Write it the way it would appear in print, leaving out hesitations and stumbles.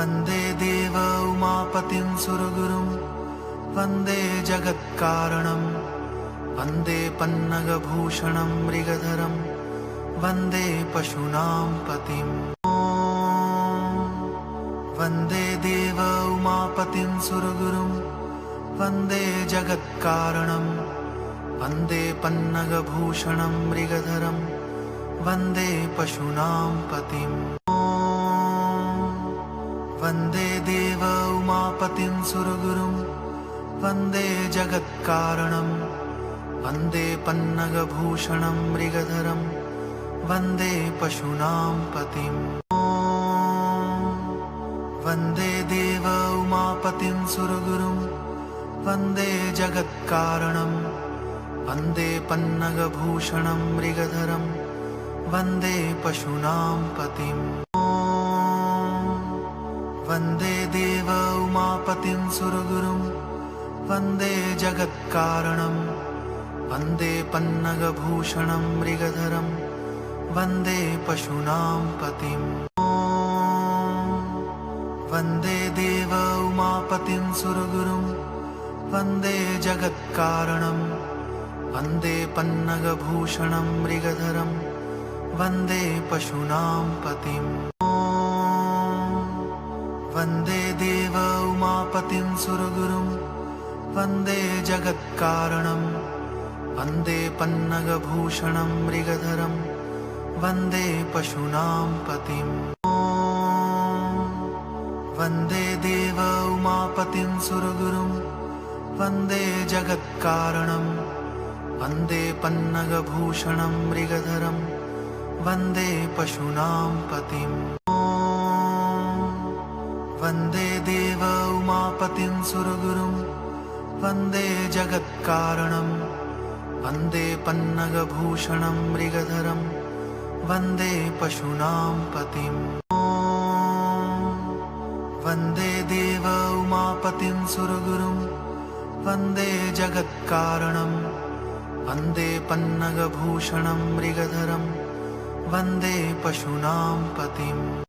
वन्दे देव उमापतिं सुरगुरुं वन्दे जगत्कारणं वन्दे पन्नगभूषणं मृगधरं वन्दे पशूनां पतिम् वन्दे देव उमापतिं सुरगुरुं वन्दे जगत्कारणं वन्दे पन्नगभूषणं मृगधरं वन्दे पशूनां पतिम् वन्दे देव उमापतिं सुरगुरुं वन्दे जगत्कारणं वन्दे पन्नगभूषणं मृगधरं वन्दे पशूनां पतिम् वन्दे देव उमापतिं सुरगुरुं वन्दे जगत्कारणं वन्दे पन्नगभूषणं मृगधरं वन्दे पशूनां पतिम् वन्दे देव उमापतिं सुरगुरुं वन्दे जगत्कारणं वन्दे पन्नगभूषणं मृगधरं वन्दे पशूनां पतिम् वन्दे देव उमापतिं सुरगुरुं वन्दे जगत्कारणं वन्दे पन्नगभूषणं मृगधरं वन्दे पशूनां पतिम् वन्दे देव उमापतिं सुरगुरुं वन्दे जगत्कारणं वन्दे पन्नगभूषणं मृगधरं वन्दे पशूनां पतिम् वन्दे देव उमापतिं सुरगुरुं वन्दे जगत्कारणं वन्दे पन्नगभूषणं मृगधरं वन्दे पशूनां पतिम् वन्दे देव उमापतिं सुरगुरुं वन्दे जगत्कारणं वन्दे पन्नगभूषणं मृगधरं वन्दे पशूनां पतिम् वन्दे देव उमापतिं सुरगुरुं वन्दे जगत्कारणं वन्दे पन्नगभूषणं मृगधरं वन्दे पशूनां पतिम्।